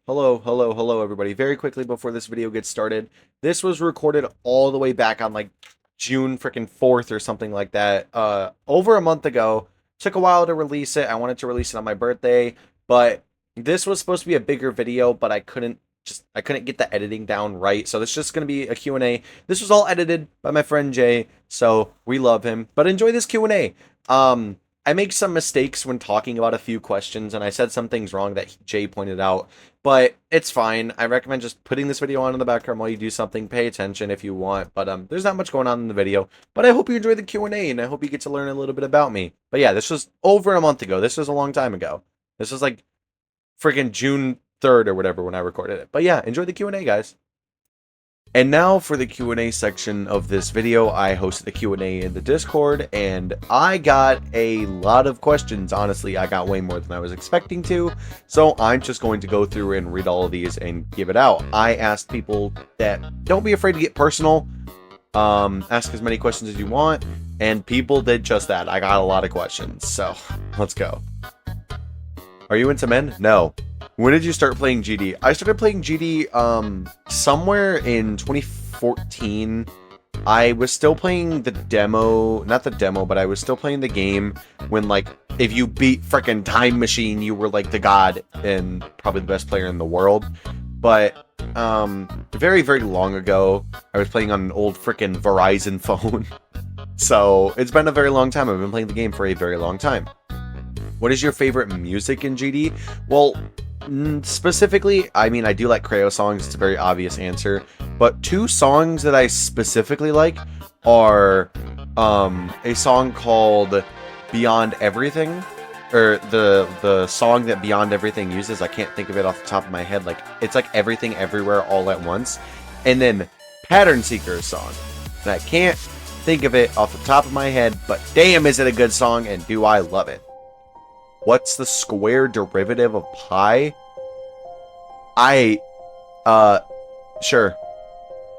Hello, everybody. Very quickly before this video gets started, this was recorded all the way back on like June freaking 4th or something like that. Over a month ago. Took a while to release it. I wanted to release it on my birthday, but this was supposed to be a bigger video, but I couldn't get the editing down right. So this is just going to be a Q&A. This was all edited by my friend Jay, so we love him. But enjoy this Q&A. I make some mistakes when talking about a few questions, and I said some things wrong that Jay pointed out, but it's fine. I recommend just putting this video on in the background while you do something. Pay attention if you want, but there's not much going on in the video. But I hope you enjoy the Q&A, and I hope you get to learn a little bit about me. But yeah, this was over a month ago. This was a long time ago. This was like freaking June 3rd or whatever when I recorded it. But yeah, enjoy the Q&A, guys. And now for the Q&A section of this video. I hosted the Q&A in the Discord, and I got a lot of questions. Honestly, I got way more than I was expecting to, so I'm just going to go through and read all of these and give it out. I asked people that don't be afraid to get personal. Ask as many questions as you want, and people did just that. I got a lot of questions, so let's go. Are you into men? No. When did you start playing GD? I started playing GD somewhere in 2014. I was still playing the demo, not the demo, but I was still playing the game when, like, if you beat frickin' Time Machine, you were like the god and probably the best player in the world. But very, very long ago, I was playing on an old frickin' Verizon phone. So it's been a very long time. I've been playing the game for a very long time. What is your favorite music in GD? Well, specifically, I mean, I do like Creo songs. It's a very obvious answer. But two songs that I specifically like are a song called Beyond Everything, or the song that Beyond Everything uses. I can't think of it off the top of my head. Like, it's like Everything Everywhere All at Once. And then Pattern Seeker's song. And I can't think of it off the top of my head, but damn, is it a good song, and do I love it. What's the square derivative of pi? Sure.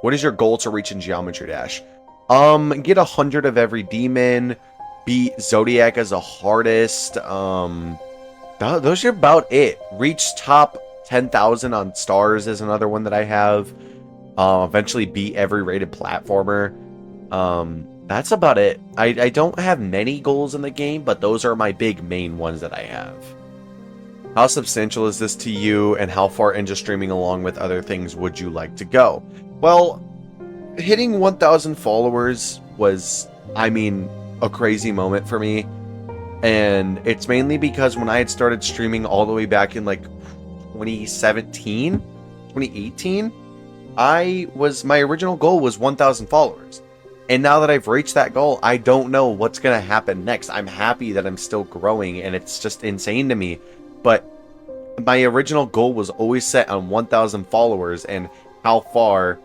What is your goal to reach in Geometry Dash? Get 100 of every demon, beat Zodiac as a hardest, those are about it. Reach top 10,000 on stars is another one that I have. Eventually beat every rated platformer. That's about it. I don't have many goals in the game, but those are my big main ones that I have. How substantial is this to you, and how far into streaming along with other things would you like to go? Well, hitting 1,000 followers was, I mean, a crazy moment for me. And it's mainly because when I had started streaming all the way back in like 2017, 2018, my original goal was 1,000 followers. And now that I've reached that goal, I don't know what's going to happen next. I'm happy that I'm still growing, and it's just insane to me. But my original goal was always set on 1,000 followers, and how far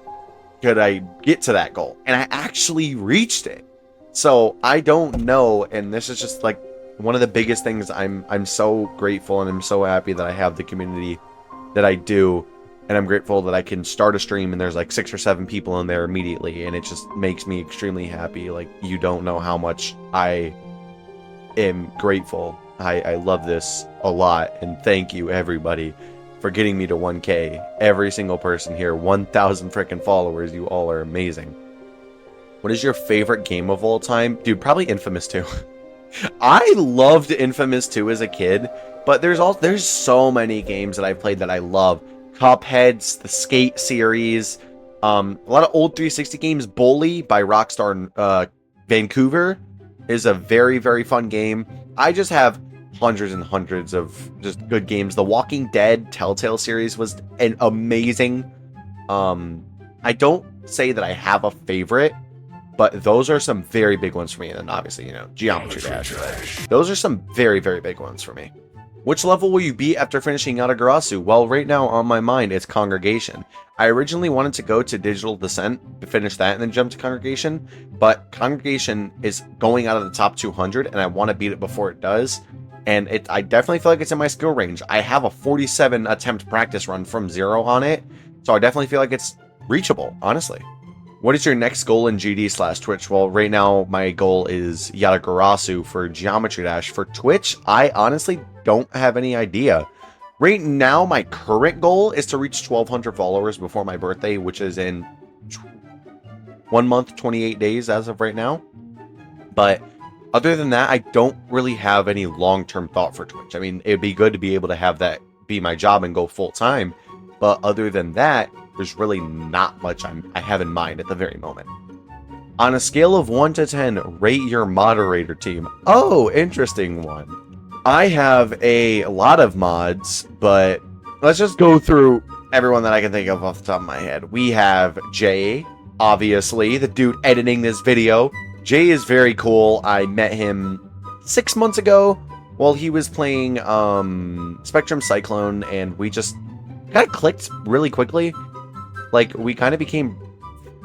could I get to that goal? And I actually reached it. So I don't know, and this is just like one of the biggest things. I'm so grateful, and I'm so happy that I have the community that I do. And I'm grateful that I can start a stream and there's like 6 or 7 people in there immediately, and it just makes me extremely happy. Like, you don't know how much I am grateful. I love this a lot, and thank you everybody for getting me to 1K. Every single person here, 1,000 freaking followers. You all are amazing. What is your favorite game of all time? Dude, probably Infamous 2. I loved Infamous 2 as a kid, but there's so many games that I've played that I love. Cupheads, the Skate series, a lot of old 360 games. Bully by Rockstar Vancouver is a very, very fun game. I just have hundreds and hundreds of just good games. The Walking Dead Telltale series was an amazing. I don't say that I have a favorite, but those are some very big ones for me. And then obviously, you know, Geometry Dash. Those are some very, very big ones for me. Which level will you be after finishing Yatagarasu? Well, right now on my mind, it's Congregation. I originally wanted to go to Digital Descent to finish that and then jump to Congregation, but Congregation is going out of the top 200, and I want to beat it before it does. And I definitely feel like it's in my skill range. I have a 47 attempt practice run from 0 on it, so I definitely feel like it's reachable, honestly. What is your next goal in GD/Twitch? Well, right now my goal is Yatagarasu for Geometry Dash. For Twitch, I honestly don't have any idea. Right now, my current goal is to reach 1,200 followers before my birthday, which is in 1 month, 28 days as of right now. But other than that, I don't really have any long-term thought for Twitch. I mean, it'd be good to be able to have that be my job and go full-time. But other than that, there's really not much I have in mind at the very moment. On a scale of 1 to 10, rate your moderator team. Oh, interesting one. I have a lot of mods, but let's just go through everyone that I can think of off the top of my head. We have Jay, obviously, the dude editing this video. Jay is very cool. I met him 6 months ago while he was playing Spectrum Cyclone, and we just kind of clicked really quickly. Like, we kind of became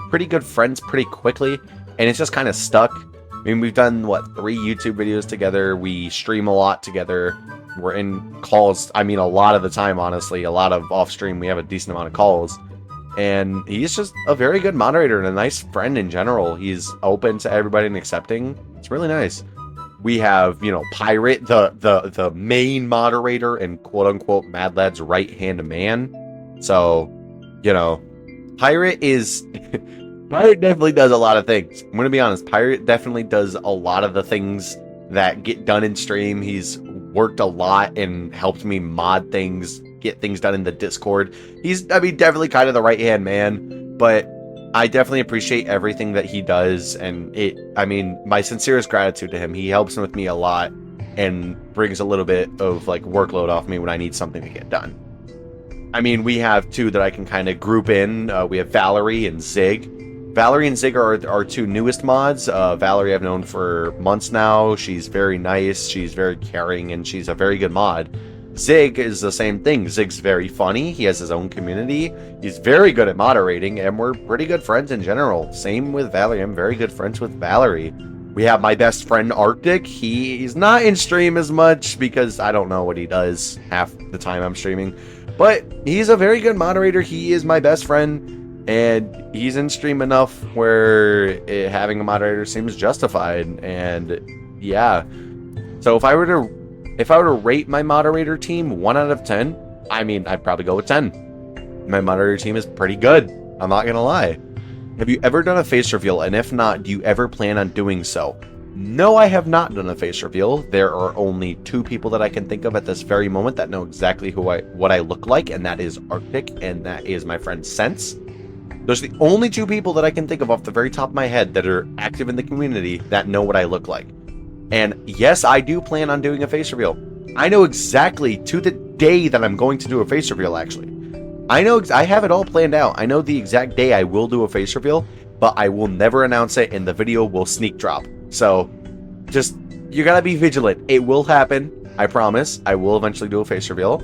pretty good friends pretty quickly, and it's just kind of stuck. I mean, we've done, what, 3 YouTube videos together. We stream a lot together. We're in calls, I mean, a lot of the time, honestly. A lot of off-stream, we have a decent amount of calls. And he's just a very good moderator and a nice friend in general. He's open to everybody and accepting. It's really nice. We have, you know, Pirate, the main moderator and quote-unquote Mad Lad's right-hand man. So, you know, Pirate is... Pirate definitely does a lot of things. I'm going to be honest. Pirate definitely does a lot of the things that get done in stream. He's worked a lot and helped me mod things, get things done in the Discord. He's, I mean, definitely kind of the right-hand man, but I definitely appreciate everything that he does, and I mean, my sincerest gratitude to him. He helps with me a lot and brings a little bit of, like, workload off me when I need something to get done. I mean, we have 2 that I can kind of group in. We have Valerie and Zig. Valerie and Zig are our 2 newest mods. Valerie I've known for months now. She's very nice, she's very caring, and she's a very good mod. Zig is the same thing. Zig's very funny. He has his own community. He's very good at moderating, and we're pretty good friends in general. Same with Valerie. I'm very good friends with Valerie. We have my best friend, Arctic. He's not in stream as much because I don't know what he does half the time I'm streaming. But he's a very good moderator. He is my best friend, and he's in stream enough where having a moderator seems justified. And yeah, so if I were to rate my moderator team 1 out of 10, I mean, I'd probably go with 10. My moderator team is pretty good. I'm not gonna lie. Have you ever done a face reveal? And if not, do you ever plan on doing so? No, I have not done a face reveal. There are only 2 people that I can think of at this very moment that know exactly what I look like, and that is Arctic, and that is my friend Sense. Those are the only 2 people that I can think of off the very top of my head that are active in the community that know what I look like. And yes, I do plan on doing a face reveal. I know exactly to the day that I'm going to do a face reveal, actually. I have it all planned out. I know the exact day I will do a face reveal, but I will never announce it, and the video will sneak drop. So, just, you gotta be vigilant. It will happen. I promise. I will eventually do a face reveal,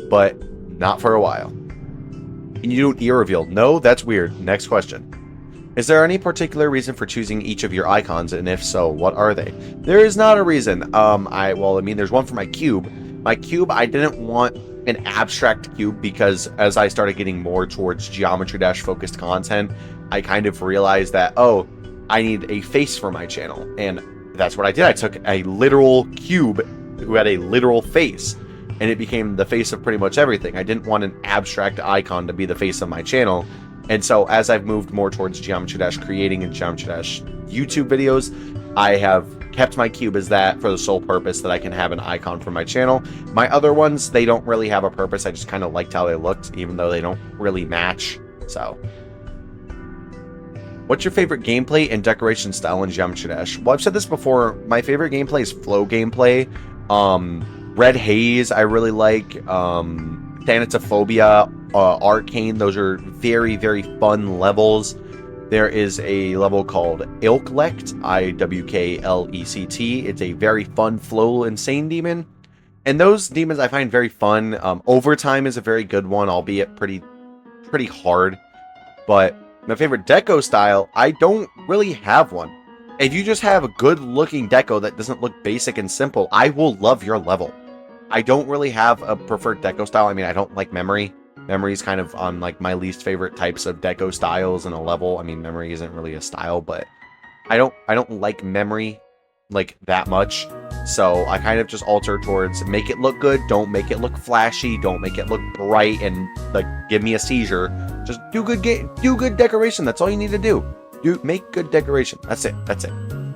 but not for a while. Can you do an ear reveal? No, that's weird. Next question. Is there any particular reason for choosing each of your icons, and if so, what are they? There is not a reason. Well, I mean, there's one for my cube. My cube, I didn't want an abstract cube because as I started getting more towards Geometry Dash focused content, I kind of realized that, oh, I need a face for my channel, and that's what I did. I took a literal cube who had a literal face, and it became the face of pretty much everything. I didn't want an abstract icon to be the face of my channel. And so as I've moved more towards Geometry Dash creating and Geometry Dash YouTube videos, I have kept my cube as that for the sole purpose that I can have an icon for my channel. My other ones, they don't really have a purpose. I just kind of liked how they looked, even though they don't really match. So, what's your favorite gameplay and decoration style in Geometry Dash? Well, I've said this before. My favorite gameplay is flow gameplay. Red Haze, I really like. Thanatophobia, Arcane, those are very, very fun levels. There is a level called Ilklect, IWKLECT. It's a very fun flow insane demon. And those demons I find very fun. Overtime is a very good one, albeit pretty hard. But my favorite deco style, I don't really have one. If you just have a good looking deco that doesn't look basic and simple, I will love your level. I don't really have a preferred deco style. I mean, I don't like memory. Memory is kind of on like my least favorite types of deco styles in a level. I mean, memory isn't really a style, but I don't like memory like that much. So I kind of just alter towards make it look good, don't make it look flashy, don't make it look bright and like give me a seizure. Just do good decoration. That's all you need to do. Make good decoration. That's it.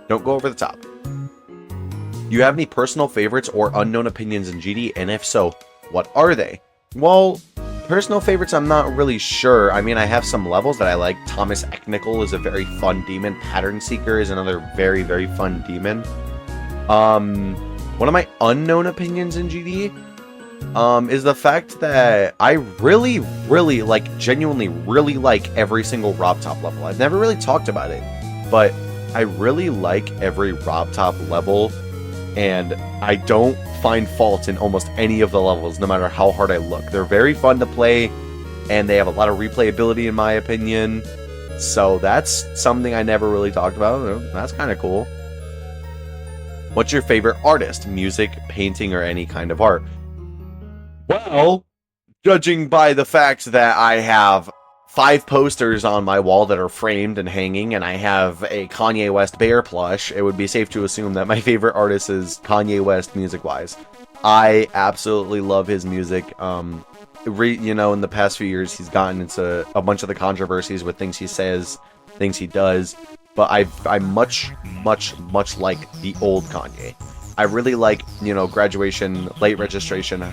Don't go over the top. Do you have any personal favorites or unknown opinions in GD? And if so, what are they? Well, personal favorites, I'm not really sure. I mean, I have some levels that I like. Thomas Eknickel is a very fun demon. Pattern Seeker is another very, very fun demon. One of my unknown opinions in GD is the fact that I really, really genuinely really like every single Rob Top level. I've never really talked about it, but I really like every Rob Top level, and I don't find fault in almost any of the levels, no matter how hard I look. They're very fun to play, and they have a lot of replayability in my opinion, so that's something I never really talked about. That's kind of cool. What's your favorite artist? Music, painting, or any kind of art? Well, judging by the fact that I have 5 posters on my wall that are framed and hanging, and I have a Kanye West bear plush, it would be safe to assume that my favorite artist is Kanye West music-wise. I absolutely love his music. In the past few years, he's gotten into a bunch of the controversies with things he says, things he does, but I much like the old Kanye. I really like, Graduation, Late Registration.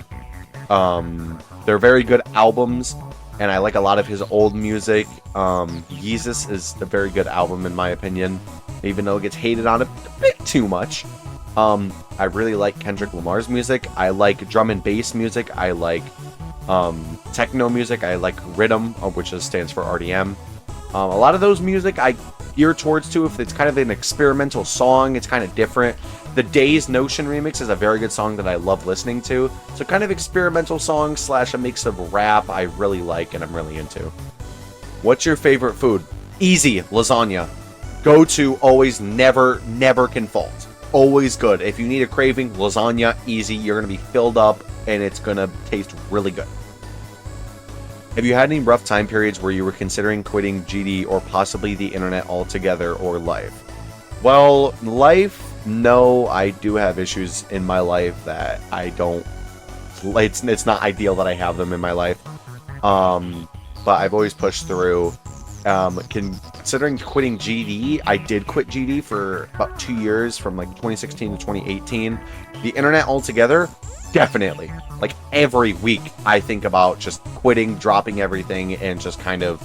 They're very good albums, and I like a lot of his old music. Yeezus is a very good album in my opinion, even though it gets hated on a bit too much. I really like Kendrick Lamar's music. I like drum and bass music. I like techno music. I like Rhythm, which stands for RDM. A lot of those music I gear towards too. If it's kind of an experimental song, it's kind of different. The Days Notion remix is a very good song that I love listening to. So kind of experimental song / a mix of rap I really like and I'm really into. What's your favorite food? Easy, lasagna. Go to, always, never can fault. Always good. If you need a craving, lasagna, easy. You're going to be filled up and it's going to taste really good. Have you had any rough time periods where you were considering quitting GD or possibly the internet altogether or life? Well, life, no, I do have issues in my life that I don't, it's not ideal that I have them in my life. But I've always pushed through. Considering quitting GD, I did quit GD for about 2 years, from 2016 to 2018. The internet altogether, definitely. Every week I think about just quitting, dropping everything, and just kind of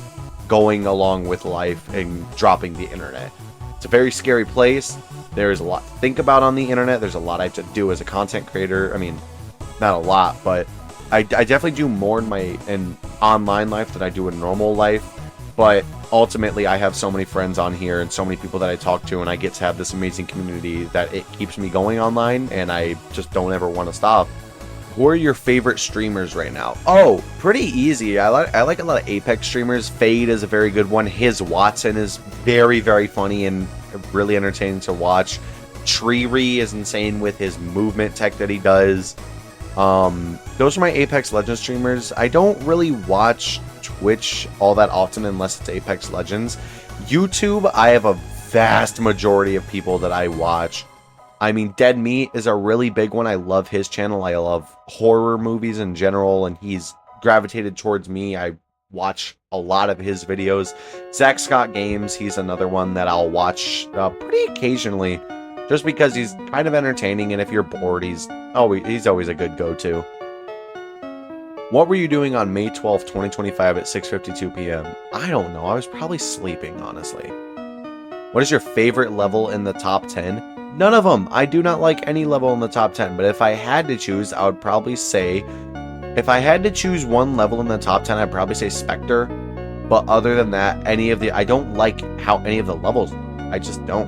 going along with life and dropping the internet. It's a very scary place. There's a lot to think about on the internet. There's a lot I have to do as a content creator. I mean, not a lot, but I definitely do more in online life than I do in normal life. But ultimately, I have so many friends on here and so many people that I talk to, and I get to have this amazing community that it keeps me going online, and I just don't ever want to stop. Who are your favorite streamers right now? Oh, pretty easy. I like a lot of Apex streamers. Fade is a very good one. His Watson is very, very funny and really entertaining to watch. Treery is insane with his movement tech that he does. Those are my Apex Legends streamers. I don't really watch Twitch all that often unless it's Apex Legends. YouTube, I have a vast majority of people that I watch. I mean, Dead Meat is a really big one. I love his channel. I love horror movies in general, and he's gravitated towards me. I watch a lot of his videos. Zach Scott Games, he's another one that I'll watch pretty occasionally, just because he's kind of entertaining, and if you're bored, he's always a good go-to. What were you doing on May 12th, 2025 at 6:52 p.m.? I don't know. I was probably sleeping, honestly. What is your favorite level in the top 10? None of them. I do not like any level in the top 10, but if I had to choose, I would probably say, if I had to choose one level in the top 10, I'd probably say Spectre. But other than that, I don't like how any of the levels look. I just don't.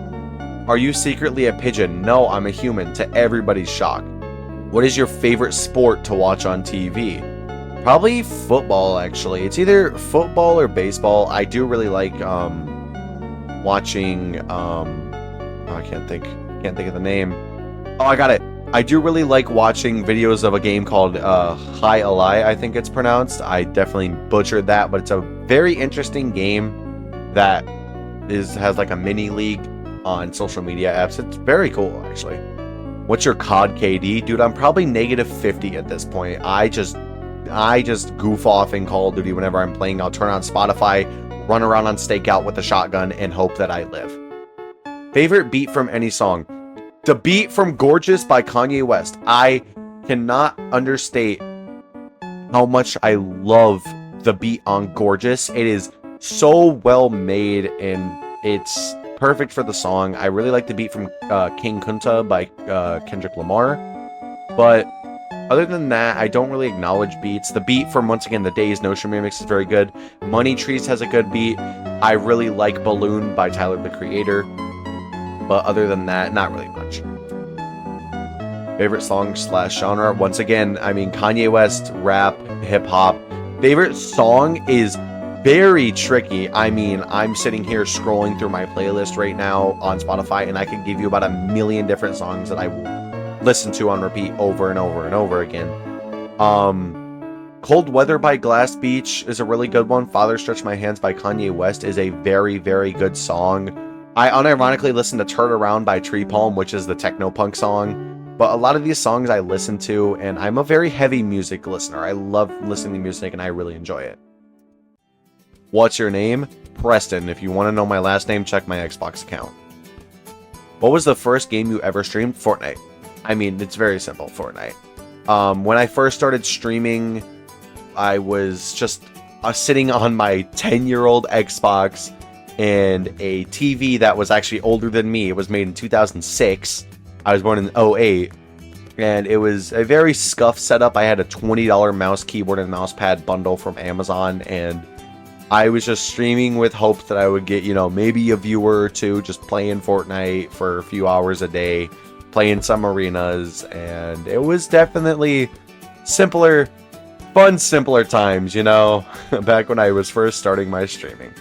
Are you secretly a pigeon? No, I'm a human, to everybody's shock. What is your favorite sport to watch on TV? Probably football, actually. It's either football or baseball. I do really like watching I can't think of the name. Oh, I got it. I do really like watching videos of a game called High Ally, I think it's pronounced. I definitely butchered that, but it's a very interesting game that has a mini league. on social media apps. It's very cool, actually. What's your COD KD? Dude, I'm probably negative 50 at this point. I just goof off in Call of Duty whenever I'm playing. I'll turn on Spotify, run around on Stakeout with a shotgun, and hope that I live. Favorite beat from any song? The beat from Gorgeous by Kanye West. I cannot understate how much I love the beat on Gorgeous. It is so well made and it's perfect for the song. I really like the beat from King Kunta by Kendrick Lamar. But other than that, I don't really acknowledge beats. The beat from, once again, the Days Notion remix is very good. Money Trees has a good beat. I really like Balloon by Tyler, the Creator. But other than that, not really much. Favorite song / genre? Once again, I mean, Kanye West, rap, hip-hop. Favorite song is very tricky. I mean, I'm sitting here scrolling through my playlist right now on Spotify, and I could give you about 1 million different songs that I will listen to on repeat over and over and over again. Cold Weather by Glass Beach is a really good one. Father Stretch My Hands by Kanye West is a very, very good song. I unironically listened to Turn Around by Tree Palm, which is the techno-punk song. But a lot of these songs I listen to, and I'm a very heavy music listener. I love listening to music, and I really enjoy it. What's your name? Preston. If you want to know my last name, check my Xbox account. What was the first game you ever streamed? Fortnite. I mean, it's very simple, Fortnite. When I first started streaming, I was just sitting on my 10-year-old Xbox and a TV that was actually older than me. It was made in 2006. I was born in 2008. And it was a very scuffed setup. I had a $20 mouse, keyboard, and mouse pad bundle from Amazon, and I was just streaming with hopes that I would get, you know, maybe a viewer or two just playing Fortnite for a few hours a day, playing some arenas, and it was definitely simpler times, you know, back when I was first starting my streaming.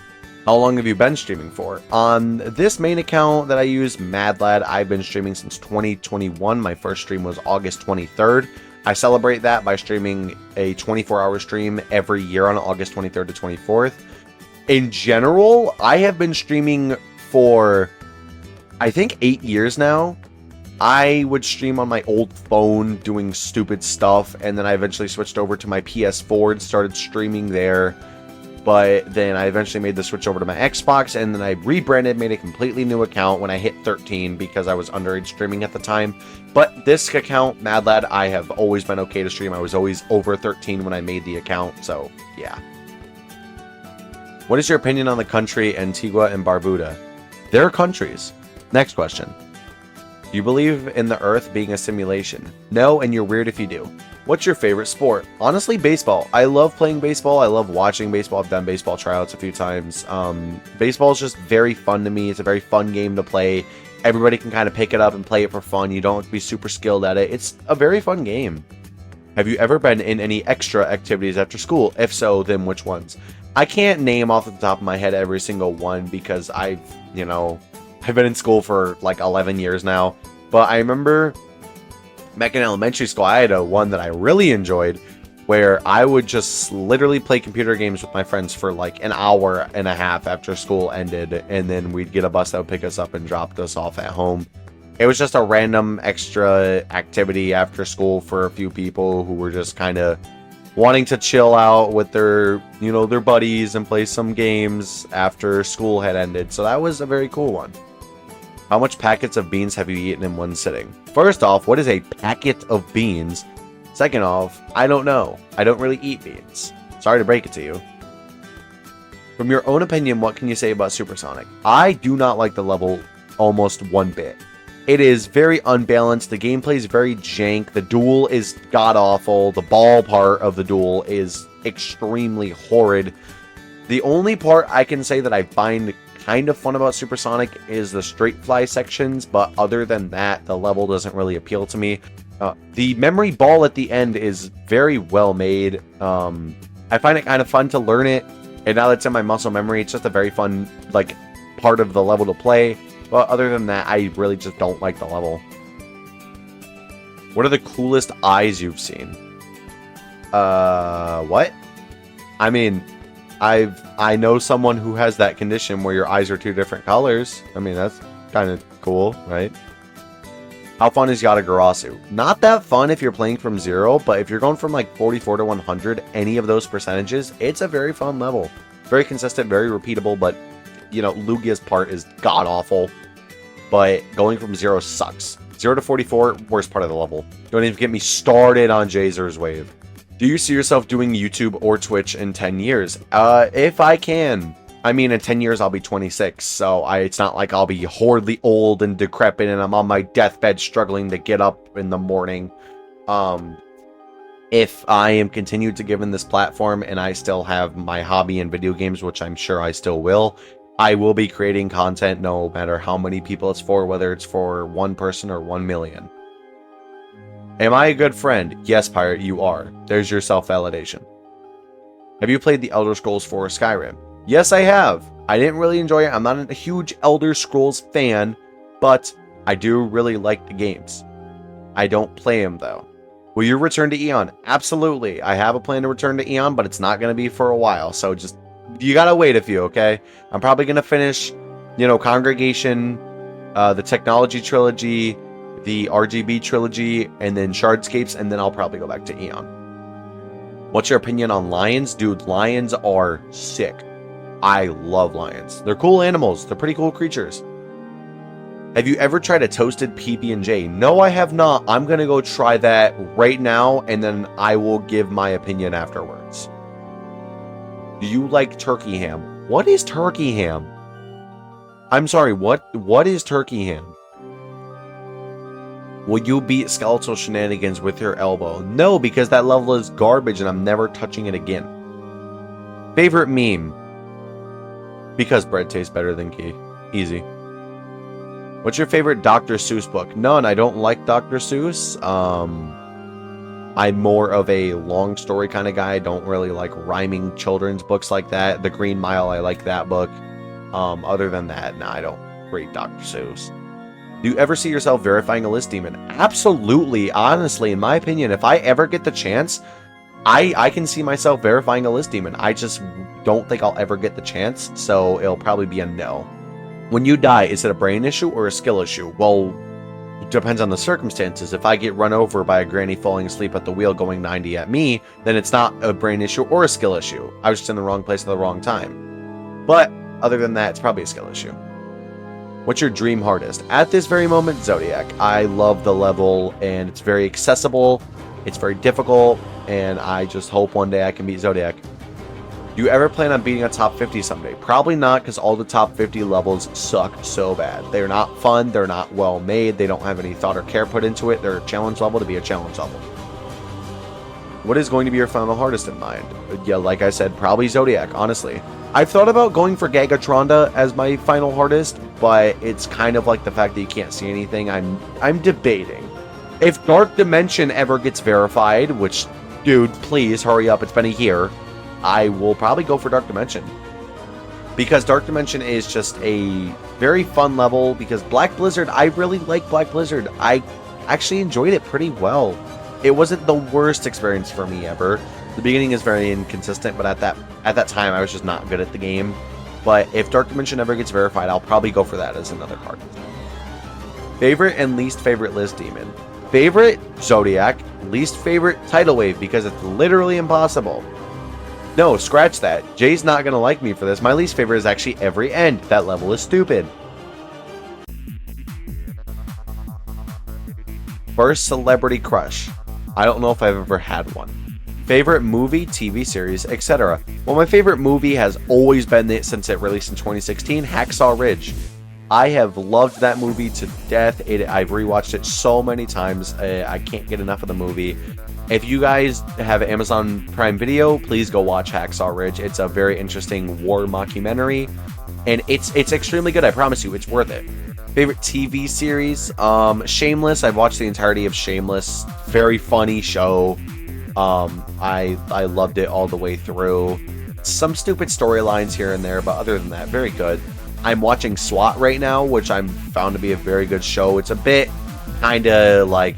How long have you been streaming for? On this main account that I use, MadLad, I've been streaming since 2021. My first stream was August 23rd. I celebrate that by streaming a 24-hour stream every year on August 23rd to 24th. In general, I have been streaming for, I think, 8 years now. I would stream on my old phone doing stupid stuff, and then I eventually switched over to my PS4 and started streaming there. But then I eventually made the switch over to my Xbox, and then I rebranded, made a completely new account when I hit 13 because I was underage streaming at the time. But this account, MadLad, I have always been okay to stream. I was always over 13 when I made the account, so yeah. What is your opinion on the country Antigua and Barbuda? They're countries. Next question. Do you believe in the Earth being a simulation? No, and you're weird if you do. What's your favorite sport? Honestly, baseball. I love playing baseball. I love watching baseball. I've done baseball tryouts a few times. Baseball is just very fun to me. It's a very fun game to play. Everybody can kind of pick it up and play it for fun. You don't have to be super skilled at it. It's a very fun game. Have you ever been in any extra activities after school? If so, then which ones? I can't name off the top of my head every single one because I've been in school for like 11 years now. But I remember back in elementary school, I had one that I really enjoyed where I would just literally play computer games with my friends for like an hour and a half after school ended, and then we'd get a bus that would pick us up and drop us off at home. It was just a random extra activity after school for a few people who were just kind of wanting to chill out with their buddies and play some games after school had ended. So that was a very cool one. How much packets of beans have you eaten in one sitting? First off, what is a packet of beans? Second off, I don't know. I don't really eat beans. Sorry to break it to you. From your own opinion, what can you say about Supersonic? I do not like the level almost one bit. It is very unbalanced. The gameplay is very jank. The duel is god-awful. The ball part of the duel is extremely horrid. The only part I can say that I find kind of fun about Supersonic is the straight fly sections, but other than that, the level doesn't really appeal to me. The memory ball at the end is very well made. I find it kind of fun to learn it, and now that it's in my muscle memory, it's just a very fun part of the level to play. But other than that, I really just don't like the level. What are the coolest eyes you've seen? What? I mean, I know someone who has that condition where your eyes are two different colors. I mean, kind of cool, right? How fun is Yatagarasu? Not that fun if you're playing from 0, but if you're going from like 44 to 100, any of those percentages, it's a very fun level. Very consistent, very repeatable, but, you know, Lugia's part is god-awful. But going from 0 sucks. 0 to 44, worst part of the level. Don't even get me started on Jazer's Wave. Do you see yourself doing YouTube or Twitch in 10 years? If I can. I mean, in 10 years, I'll be 26, so it's not like I'll be horribly old and decrepit and I'm on my deathbed struggling to get up in the morning. If I am continued to give in this platform and I still have my hobby in video games, which I'm sure I still will, I will be creating content no matter how many people it's for, whether it's for one person or 1 million. Am I a good friend? Yes, Pirate, you are. There's your self-validation. Have you played the Elder Scrolls 4 Skyrim? Yes, I have. I didn't really enjoy it. I'm not a huge Elder Scrolls fan, but I do really like the games. I don't play them, though. Will you return to Eon? Absolutely. I have a plan to return to Eon, but it's not going to be for a while, so just, you gotta wait a few, okay? I'm probably going to finish, you know, Congregation, the Technology Trilogy, the RGB Trilogy, and then Shardscapes, and then I'll probably go back to Eon. What's your opinion on lions? Dude, lions are sick. I love lions. They're cool animals. They're pretty cool creatures. Have you ever tried a toasted PB&J? No, I have not. I'm going to go try that right now, and then I will give my opinion afterwards. Do you like turkey ham? What is turkey ham? I'm sorry, what is turkey ham? Will you beat Skeletal Shenanigans with your elbow? No, because that level is garbage and I'm never touching it again. Favorite meme? Because bread tastes better than key. Easy. What's your favorite Dr. Seuss book? None. I don't like Dr. Seuss. I'm more of a long story kind of guy. I don't really like rhyming children's books like that. The Green Mile, I like that book. Other than that, nah, I don't rate Dr. Seuss. Do you ever see yourself verifying a list demon? Absolutely. Honestly, in my opinion, if I ever get the chance, I can see myself verifying a list demon. I just don't think I'll ever get the chance, so it'll probably be a no. When you die, is it a brain issue or a skill issue? Well, it depends on the circumstances. If I get run over by a granny falling asleep at the wheel going 90 at me, then it's not a brain issue or a skill issue. I was just in the wrong place at the wrong time. But other than that, it's probably a skill issue. What's your dream hardest? At this very moment, Zodiac. I love the level, and it's very accessible. It's very difficult, and I just hope one day I can beat Zodiac. Do you ever plan on beating a top 50 someday? Probably not, because all the top 50 levels suck so bad. They're not fun. They're not well made. They don't have any thought or care put into it. They're a challenge level to be a challenge level. What is going to be your final hardest in mind? Yeah, like I said, probably Zodiac, honestly. I've thought about going for Gagatronda as my final hardest, but it's kind of like the fact that you can't see anything. I'm debating. If Dark Dimension ever gets verified, which, dude, please hurry up, it's been a year, I will probably go for Dark Dimension. Because Dark Dimension is just a very fun level, because Black Blizzard, I really like Black Blizzard. I actually enjoyed it pretty well. It wasn't the worst experience for me ever. The beginning is very inconsistent, but at that time I was just not good at the game. But if Dark Dimension ever gets verified, I'll probably go for that as another card. Favorite and least favorite list demon. Favorite, Zodiac. Least favorite, Tidal Wave, because it's literally impossible. No, scratch that. Jay's not going to like me for this. My least favorite is actually Every End. That level is stupid. First celebrity crush. I don't know if I've ever had one. Favorite movie, TV series, etc. Well, my favorite movie has always been, since it released in 2016, Hacksaw Ridge. I have loved that movie to death. I've rewatched it so many times. I can't get enough of the movie. If you guys have Amazon Prime Video, please go watch Hacksaw Ridge. It's a very interesting war mockumentary, and it's extremely good. I promise you, it's worth it. Favorite TV series, Shameless. I've watched the entirety of Shameless. Very funny show. I loved it all the way through. Some stupid storylines here and there, but other than that, very good. I'm watching SWAT right now, which I'm found to be a very good show. It's a bit kind of like,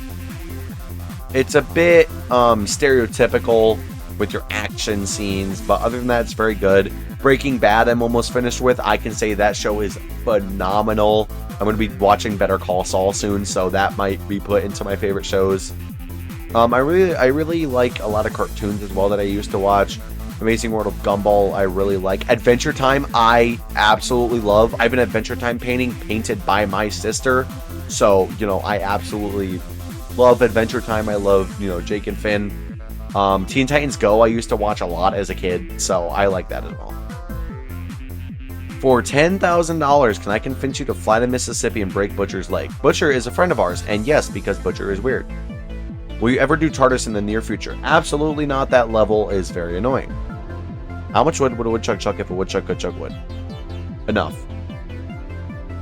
it's a bit stereotypical with your action scenes, but other than that, it's very good. Breaking Bad I'm almost finished with. I can say that show is phenomenal. I'm going to be watching Better Call Saul soon, so that might be put into my favorite shows. I really like a lot of cartoons as well that I used to watch. Amazing World of Gumball, I really like. Adventure Time, I absolutely love. I have an Adventure Time painting painted by my sister. So, you know, I absolutely love Adventure Time. I love, you know, Jake and Finn. Teen Titans Go, I used to watch a lot as a kid. So I like that as well. For $10,000, can I convince you to fly to Mississippi and break Butcher's leg? Butcher is a friend of ours. And yes, because Butcher is weird. Will you ever do TARDIS in the near future? Absolutely not. That level is very annoying. How much wood would a woodchuck chuck if a woodchuck could chuck wood? Enough.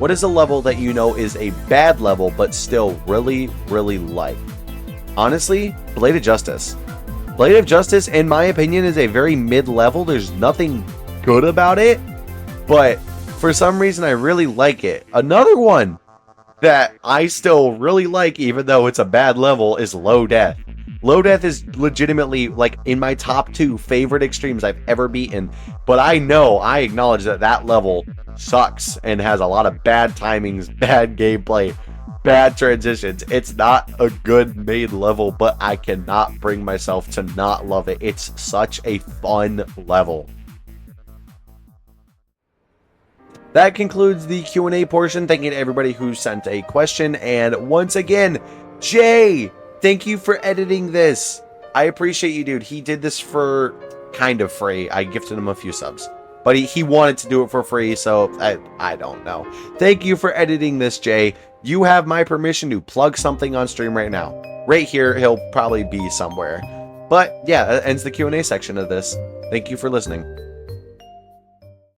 What is a level that you know is a bad level but still really, really like? Honestly, Blade of Justice. Blade of Justice, in my opinion, is a very mid-level. There's nothing good about it, but for some reason I really like it. Another one that I still really like, even though it's a bad level, is Low Death. Low Death is legitimately like in my top 2 favorite extremes I've ever beaten, but I acknowledge that that level sucks and has a lot of bad timings, bad gameplay, bad transitions. It's not a good made level, but I cannot bring myself to not love it. It's such a fun level. That concludes the Q&A portion. Thank you to everybody who sent a question. And once again, Jay, thank you for editing this. I appreciate you, dude. He did this for kind of free. I gifted him a few subs. But he wanted to do it for free, so I don't know. Thank you for editing this, Jay. You have my permission to plug something on stream right now. Right here, he'll probably be somewhere. But yeah, that ends the Q&A section of this. Thank you for listening.